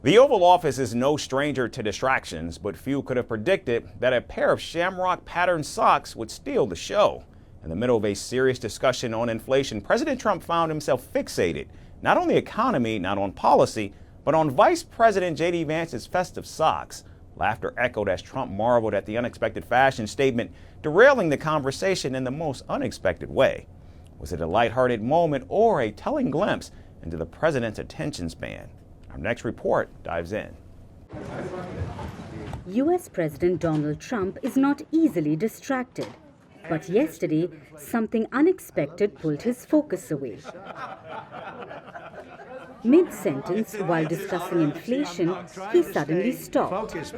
The Oval Office is no stranger to distractions, but few could have predicted that a pair of shamrock-patterned socks would steal the show. In the middle of a serious discussion on inflation, President Trump found himself fixated, not on the economy, not on policy, but on Vice President JD Vance's festive socks. Laughter echoed as Trump marveled at the unexpected fashion statement, derailing the conversation in the most unexpected way. Was it a lighthearted moment or a telling glimpse into the president's attention span? Our next report dives in. U.S. President Donald Trump is not easily distracted. But yesterday, something unexpected pulled his focus away. Mid-sentence, while discussing inflation, he suddenly stopped. His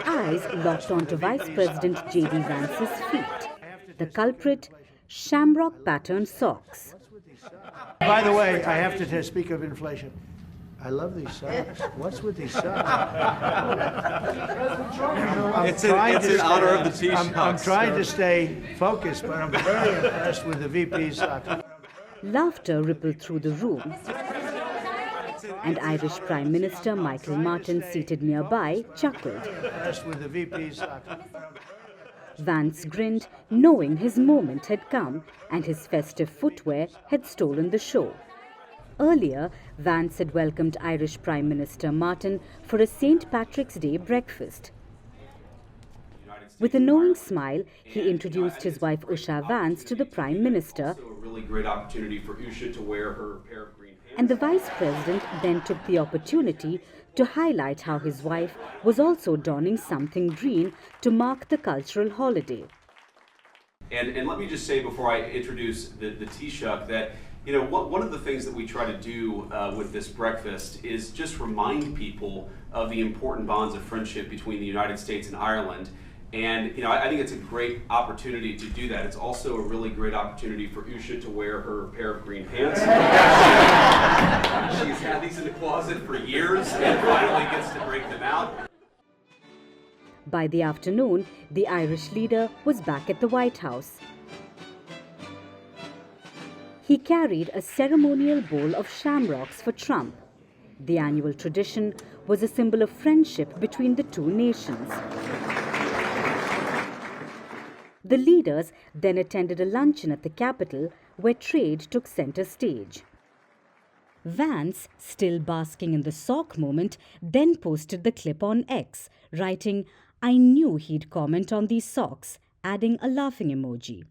eyes locked onto Vice President JD Vance's feet. The culprit, shamrock-patterned socks. By the way, I have to speak of inflation. I love these socks. What's with these socks? It's in honor of the T-shirts. I'm trying to stay focused, but I'm very impressed with the VP's socks. Laughter rippled through the room. And Irish Prime Minister Micheal Martin, seated nearby, chuckled. Impressed with the VP's socks. Vance grinned, knowing his moment had come and his festive footwear had stolen the show. Earlier, Vance had welcomed Irish Prime Minister Martin for a St. Patrick's Day breakfast. With a knowing smile, he introduced his wife Usha Vance to the Prime Minister, and the Vice President then took the opportunity to highlight how his wife was also donning something green to mark the cultural holiday. And let me just say before I introduce the Taoiseach that one of the things that we try to do with this breakfast is just remind people of the important bonds of friendship between the United States and Ireland. And I think it's a great opportunity to do that. It's also a really great opportunity for Usha to wear her pair of green pants. She's had these in the closet for years and finally gets to break them out. By the afternoon, the Irish leader was back at the White House. He carried a ceremonial bowl of shamrocks for Trump. The annual tradition was a symbol of friendship between the two nations. The leaders then attended a luncheon at the Capitol where trade took center stage. Vance, still basking in the sock moment, then posted the clip on X, writing, "I knew he'd comment on these socks," adding a laughing emoji.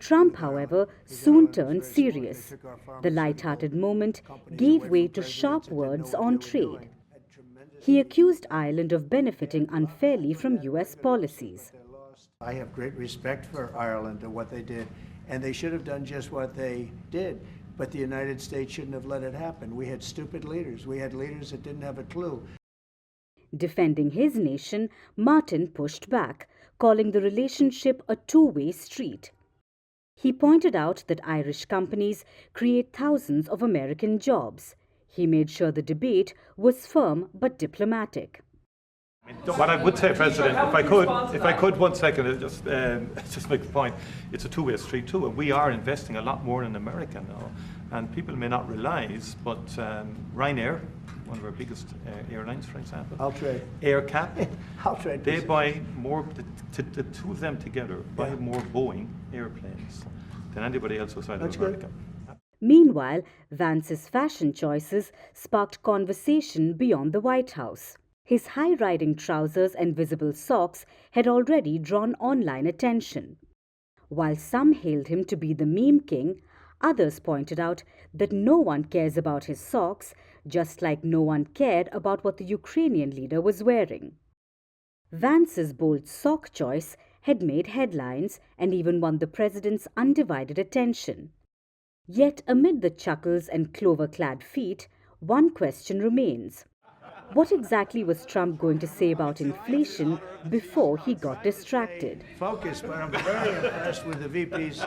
Trump, however, soon turned serious. The light-hearted moment gave way to sharp words on trade. He accused Ireland of benefiting unfairly from U.S. policies. I have great respect for Ireland and what they did, and they should have done just what they did. But the United States shouldn't have let it happen. We had stupid leaders. We had leaders that didn't have a clue. Defending his nation, Martin pushed back, calling the relationship a two-way street. He pointed out that Irish companies create thousands of American jobs. He made sure the debate was firm but diplomatic. What I would say, President, if I could 1 second, just make the point, it's a two-way street too, and we are investing a lot more in America now, and people may not realize, but Ryanair, one of our biggest airlines, for example, AirCap, they buy more, the two of them together buy more Boeing airplanes than anybody else outside of America. Meanwhile, Vance's fashion choices sparked conversation beyond the White House. His high-riding trousers and visible socks had already drawn online attention. While some hailed him to be the meme king, others pointed out that no one cares about his socks, just like no one cared about what the Ukrainian leader was wearing. Vance's bold sock choice had made headlines and even won the president's undivided attention. Yet amid the chuckles and clover-clad feet, one question remains. What exactly was Trump going to say about inflation before he got distracted? Focus, but I'm very impressed with the VP's.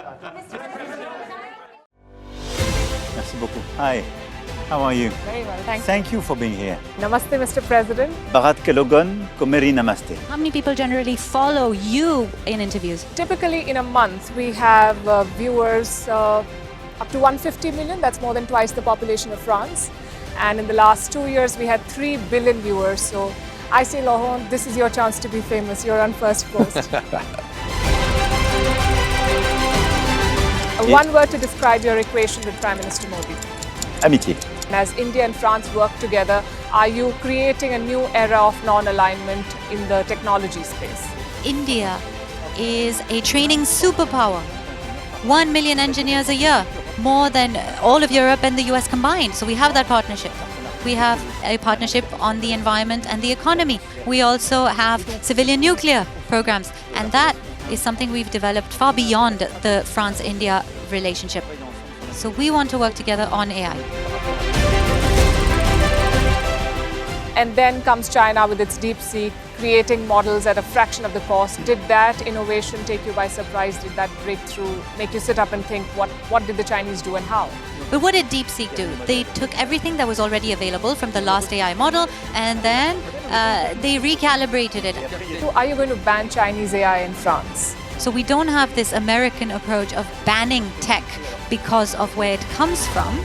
Merci beaucoup. Hi, how are you? Very well, thank you. Thank you for being here. Namaste, Mr. President. Bharat Kelogan, Komeri Namaste. How many people generally follow you in interviews? Typically in a month, we have viewers up to 150 million. That's more than twice the population of France. And in the last 2 years, we had 3 billion viewers. So I say, Laurent, this is your chance to be famous. You're on Firstpost. One word to describe your equation with Prime Minister Modi. Amitié. As India and France work together, are you creating a new era of non-alignment in the technology space? India is a training superpower. 1 million engineers a year, more than all of Europe and the US combined. So we have that partnership. We have a partnership on the environment and the economy. We also have civilian nuclear programs, and that is something we've developed far beyond the France-India relationship. So we want to work together on AI. And then comes China with its DeepSeek, creating models at a fraction of the cost. Did that innovation take you by surprise? Did that breakthrough make you sit up and think, what did the Chinese do and how? But what did DeepSeek do? They took everything that was already available from the last AI model, and then they recalibrated it. So are you going to ban Chinese AI in France? So we don't have this American approach of banning tech because of where it comes from.